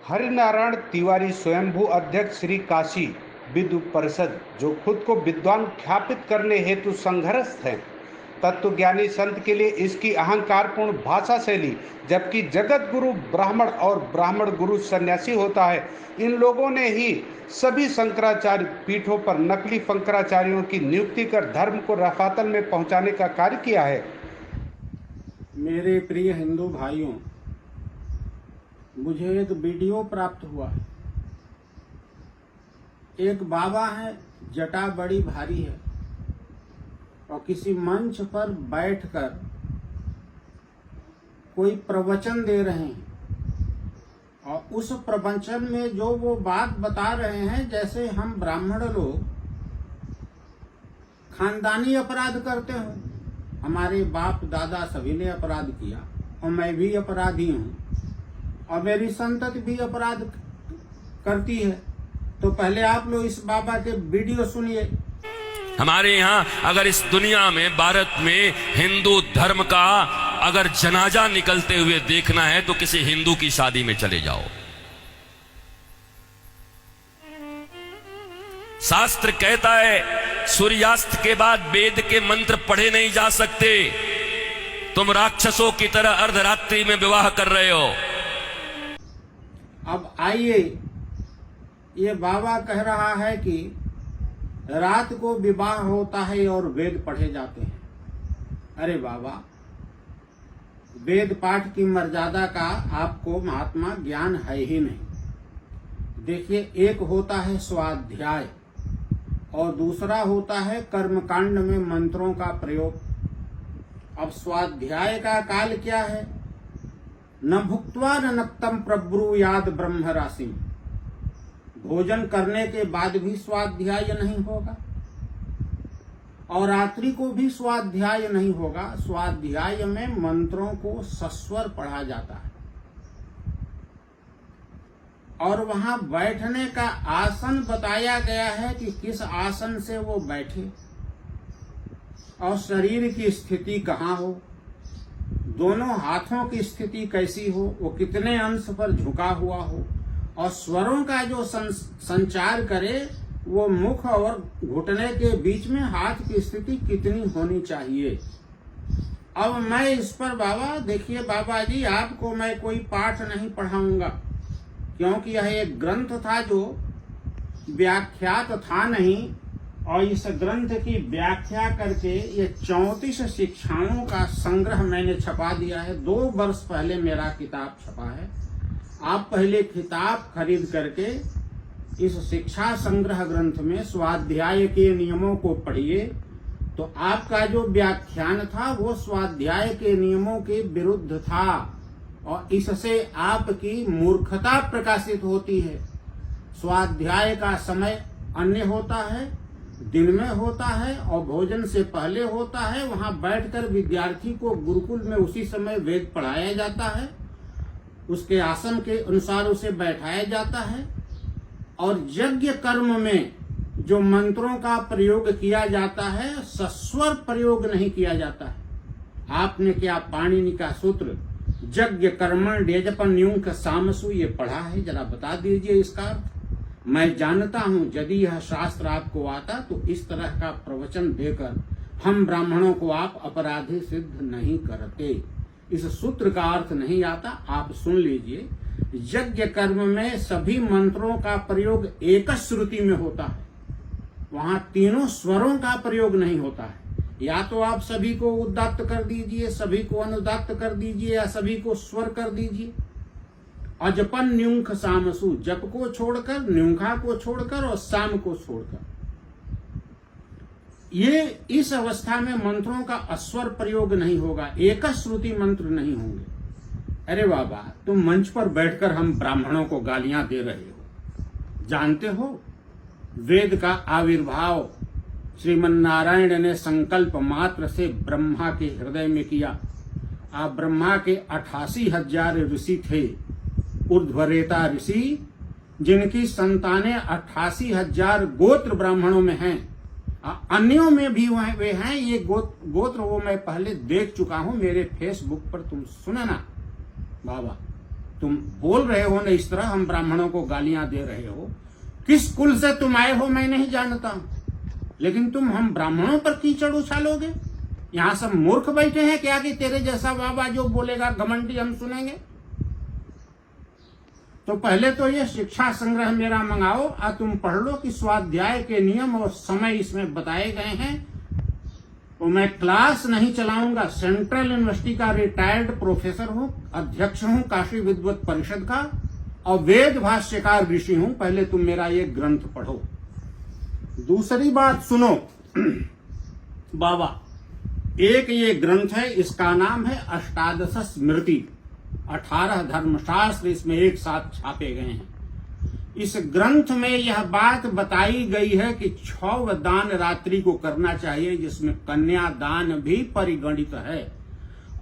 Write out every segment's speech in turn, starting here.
हरिनारायण तिवारी स्वयंभू अध्यक्ष श्री काशी विद्व परिषद, जो खुद को विद्वान ख्यापित करने हेतु संघर्षस्थ हैं, तत्वज्ञानी संत के लिए इसकी अहंकारपूर्ण भाषा शैली, जबकि जगत गुरु ब्राह्मण और ब्राह्मण गुरु सन्यासी होता है। इन लोगों ने ही सभी शंकराचार्य पीठों पर नकली शंकराचार्यों की नियुक्ति कर धर्म को रफातल में पहुंचाने का कार्य किया है। मेरे प्रिय हिंदू भाइयों, मुझे एक वीडियो प्राप्त हुआ है। एक बाबा है, जटा बड़ी भारी है और किसी मंच पर बैठकर कोई प्रवचन दे रहे हैं और उस प्रवचन में जो वो बात बता रहे हैं, जैसे हम ब्राह्मण लोग खानदानी अपराध करते हो। हमारे बाप दादा सभी ने अपराध किया और मैं भी अपराधी हूँ और मेरी संतति भी अपराध करती है। तो पहले आप लोग इस बाबा के वीडियो सुनिए। हमारे यहाँ अगर इस दुनिया में, भारत में हिंदू धर्म का अगर जनाजा निकलते हुए देखना है तो किसी हिंदू की शादी में चले जाओ। शास्त्र कहता है सूर्यास्त के बाद वेद के मंत्र पढ़े नहीं जा सकते। तुम राक्षसों की तरह अर्धरात्रि में विवाह कर रहे हो। अब आइए, ये बाबा कह रहा है कि रात को विवाह होता है और वेद पढ़े जाते हैं। अरे बाबा, वेद पाठ की मर्यादा का आपको महात्मा ज्ञान है ही नहीं। देखिए, एक होता है स्वाध्याय और दूसरा होता है कर्मकांड में मंत्रों का प्रयोग। अब स्वाध्याय का काल क्या है? न भुक्त्वा न नक्तम प्रब्रूयाद ब्रह्म राशि। भोजन करने के बाद भी स्वाध्याय नहीं होगा और रात्रि को भी स्वाध्याय नहीं होगा। स्वाध्याय में मंत्रों को सस्वर पढ़ा जाता है और वहां बैठने का आसन बताया गया है कि किस आसन से वो बैठे और शरीर की स्थिति कहाँ हो, दोनों हाथों की स्थिति कैसी हो, वो कितने अंश पर झुका हुआ हो और स्वरों का जो संचार करे वो मुख और घुटने के बीच में हाथ की स्थिति कितनी होनी चाहिए। अब मैं इस पर बाबा, देखिए बाबा जी, आपको मैं कोई पाठ नहीं पढ़ाऊंगा क्योंकि यह एक ग्रंथ था जो व्याख्यात था नहीं, और इस ग्रंथ की व्याख्या करके ये 34 शिक्षाओं का संग्रह मैंने छपा दिया है। 2 वर्ष पहले मेरा किताब छपा है। आप पहले किताब खरीद करके इस शिक्षा संग्रह ग्रंथ में स्वाध्याय के नियमों को पढ़िए, तो आपका जो व्याख्यान था वो स्वाध्याय के नियमों के विरुद्ध था और इससे आपकी मूर्खता प्रकाशित होती है। स्वाध्याय का समय अन्य होता है, दिन में होता है और भोजन से पहले होता है। वहां बैठकर विद्यार्थी को गुरुकुल में उसी समय वेद पढ़ाया जाता है, उसके आसन के अनुसार उसे बैठाया जाता है और यज्ञ कर्म में जो मंत्रों का प्रयोग किया जाता है, सस्वर प्रयोग नहीं किया जाता है। आपने क्या पाणिनि का सूत्र यज्ञ कर्मण डेजपन्युंक सामसु ये पढ़ा है? जरा बता दीजिए इसका अर्थ। मैं जानता हूं यदि यह शास्त्र आपको आता तो इस तरह का प्रवचन देकर हम ब्राह्मणों को आप अपराधी सिद्ध नहीं करते। इस सूत्र का अर्थ नहीं आता, आप सुन लीजिए। यज्ञ कर्म में सभी मंत्रों का प्रयोग एक श्रुति में होता है, वहां तीनों स्वरों का प्रयोग नहीं होता है। या तो आप सभी को उदात्त कर दीजिए, सभी को अनुदात्त कर दीजिए या सभी को स्वर कर दीजिए। अजपन न्यूंख सामसु, जप को छोड़कर, न्यूंखा को छोड़कर और साम को छोड़कर। ये इस अवस्था में मंत्रों का अस्वर प्रयोग नहीं होगा, एक श्रुति मंत्र नहीं होंगे। अरे बाबा, तुम मंच पर बैठकर हम ब्राह्मणों को गालियां दे रहे हो। जानते हो वेद का आविर्भाव श्रीमन्नारायण ने संकल्प मात्र से ब्रह्मा के हृदय में किया। आप ब्रह्मा के 88,000 ऋषि थे, ऊर्ध्वरेता ऋषि, जिनकी संतानें 88,000 गोत्र ब्राह्मणों में हैं। अन्यों में भी वे हैं। ये गोत्र वो मैं पहले देख चुका हूं, मेरे फेसबुक पर तुम सुनना बाबा। तुम बोल रहे हो ना इस तरह, हम ब्राह्मणों को गालियां दे रहे हो, किस कुल से तुम आए हो मैं नहीं जानता हूं, लेकिन तुम हम ब्राह्मणों पर कीचड़ उछालोगे? यहां सब मूर्ख बैठे हैं क्या कि तेरे जैसा बाबा जो बोलेगा घमंडी हम सुनेंगे? तो पहले तो ये शिक्षा संग्रह मेरा मंगाओ और तुम पढ़ लो कि स्वाध्याय के नियम और समय इसमें बताए गए हैं। तो मैं क्लास नहीं चलाऊंगा, सेंट्रल यूनिवर्सिटी का रिटायर्ड प्रोफेसर हूं, अध्यक्ष हूं काशी विद्वत परिषद का और वेद भाष्यकार ऋषि हूं। पहले तुम मेरा ये ग्रंथ पढ़ो। दूसरी बात सुनो बाबा, एक ये ग्रंथ है, इसका नाम है अष्टादश स्मृति। 18 धर्मशास्त्र इसमें एक साथ छापे गए हैं। इस ग्रंथ में यह बात बताई गई है कि 6 दान रात्रि को करना चाहिए, जिसमें कन्या दान भी परिगणित है।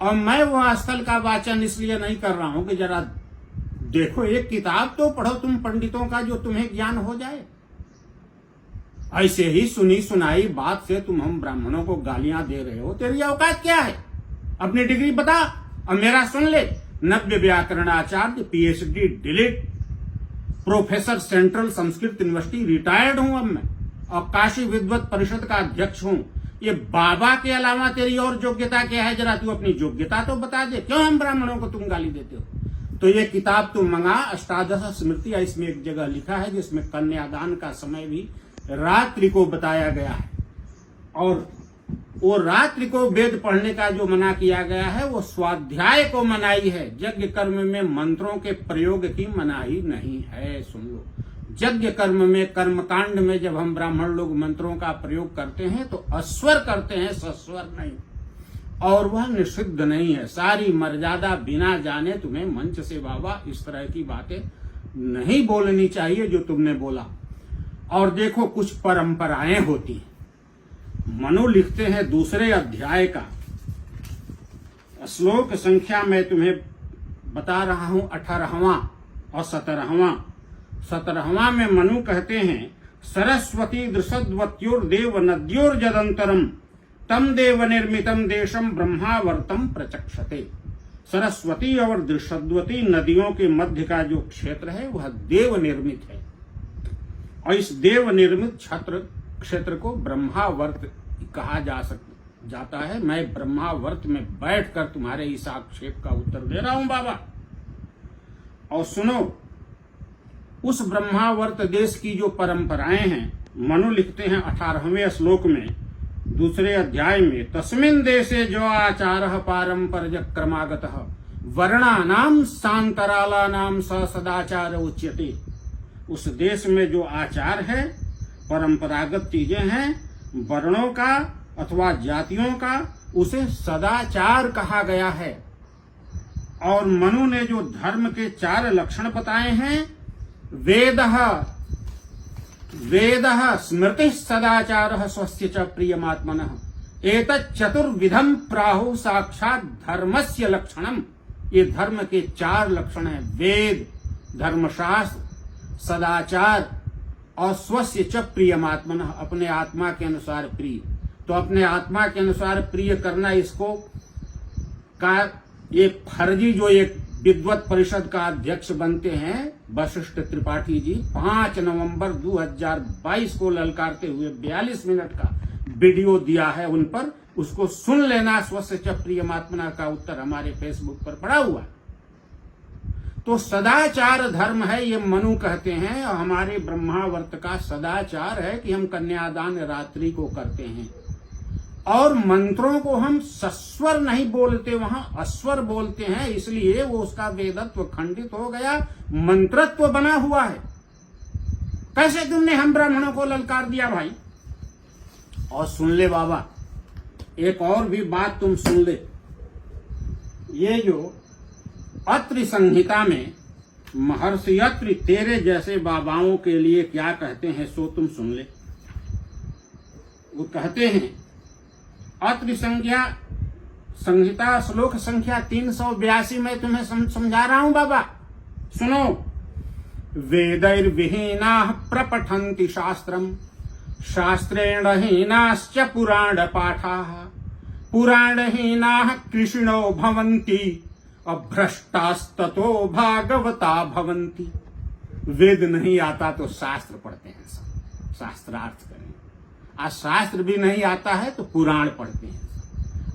और मैं वह स्थल का वाचन इसलिए नहीं कर रहा हूं कि जरा देखो, एक किताब तो पढ़ो तुम पंडितों का, जो तुम्हें ज्ञान हो जाए। ऐसे ही सुनी सुनाई बात से तुम हम ब्राह्मणों को गालियां दे रहे हो। तेरी औकात क्या है? अपनी डिग्री बता और मेरा सुन ले। नव्य व्याकरणाचार्य, PhD delete, professor central Sanskrit university, retired हूं अब मैं, और काशी विद्वत परिषद का अध्यक्ष हूं। ये बाबा के अलावा तेरी और योग्यता क्या है? जरा तू अपनी योग्यता तो बता दे। क्यों हम ब्राह्मणों को तुम गाली देते हो? तो ये किताब तुम मंगा, अष्टादश स्मृति। इसमें एक जगह लिखा है जिसमें कन्यादान का समय भी रात्रि को बताया गया है, और वो रात्रि को वेद पढ़ने का जो मना किया गया है वो स्वाध्याय को मनाही है। यज्ञ कर्म में मंत्रों के प्रयोग की मनाही नहीं है। सुन लो, यज्ञ कर्म में, कर्मकांड में जब हम ब्राह्मण लोग मंत्रों का प्रयोग करते हैं तो अस्वर करते हैं, सस्वर नहीं, और वह निषिद्ध नहीं है। सारी मर्यादा बिना जाने तुम्हें मंच से बाबा इस तरह की बातें नहीं बोलनी चाहिए जो तुमने बोला। और देखो, कुछ परंपराएं होती हैं। मनु लिखते हैं 2 अध्याय का श्लोक संख्या मैं तुम्हें बता रहा हूं, 18वां और 17वां। 17वां में मनु कहते हैं, सरस्वती दृषद्वत्योर्देव नद्योर्जदंतरम तम देव निर्मितम देशम ब्रह्मावर्तम प्रचक्षते। सरस्वती और दृषद्वती नदियों के मध्य का जो क्षेत्र है वह देव निर्मित है, और इस देव निर्मित क्षेत्र को ब्रह्मावर्त कहा जाता है। मैं ब्रह्मावर्त में बैठकर तुम्हारे इस आक्षेप का उत्तर दे रहा हूं बाबा। और सुनो, उस ब्रह्मावर्त देश की जो परंपराएं हैं, मनु लिखते हैं 18वें श्लोक में 2 अध्याय में, तस्मिन् देशे जो आचारः पारंपर्य क्रमागतः वर्णानाम सांतरालानाम स सदाचार उच्यते। उस देश में जो आचार है, परंपरागत चीजें हैं, वर्णों का अथवा जातियों का, उसे सदाचार कहा गया है। और मनु ने जो धर्म के 4 लक्षण बताए हैं, वेदः स्मृति सदाचारः स्वस्य च प्रियमात्मनः एतत् चतुर्विधम प्राहु साक्षात धर्मस्य लक्षणम। ये धर्म के 4 लक्षण हैं, वेद, धर्मशास्त्र, सदाचार और स्वस्य च प्रियमात्मनः, अपने आत्मा के अनुसार प्रिय। तो अपने आत्मा के अनुसार प्रिय करना, इसको का ये फर्जी जो एक विद्वत परिषद का अध्यक्ष बनते हैं वशिष्ठ त्रिपाठी जी, 5 नवंबर 2022 को ललकारते हुए 42 मिनट का वीडियो दिया है उन पर, उसको सुन लेना। स्वस्य च प्रियमात्मना का उत्तर हमारे फेसबुक पर पड़ा हुआ है। तो सदाचार धर्म है, ये मनु कहते हैं। और हमारे ब्रह्मावर्त का सदाचार है कि हम कन्यादान रात्रि को करते हैं, और मंत्रों को हम सस्वर नहीं बोलते, वहां अस्वर बोलते हैं, इसलिए वो उसका वेदत्व खंडित हो गया, मंत्रत्व बना हुआ है। कैसे तुमने हम ब्राह्मणों को ललकार दिया भाई? और सुन ले बाबा, एक और भी बात तुम सुन ले। ये जो अत्रि संहिता में महर्षि अत्रि तेरे जैसे बाबाओं के लिए क्या कहते हैं सो तुम सुन ले। वो कहते हैं, अत्रि संहिता श्लोक संख्या 382 में तुम्हें समझा रहा हूं बाबा, सुनो। वेदैर्विहीनाः प्रपठन्ति शास्त्रम् शास्त्रेण हीनाश्च पुराण पाठाः पुराणहीनाः कृषिणो भवन्ति अब भ्रष्टास्ततो भागवता भवंती। वेद नहीं आता तो शास्त्र पढ़ते हैं, सब शास्त्रार्थ करें। आज शास्त्र भी नहीं आता है तो पुराण पढ़ते हैं,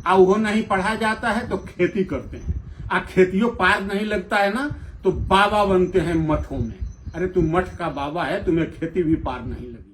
आ वो नहीं पढ़ा जाता है तो खेती करते हैं। आ खेतियों पार नहीं लगता है ना तो बाबा बनते हैं मठों में। अरे तू मठ का बाबा है, तुम्हें खेती भी पार नहीं लगती।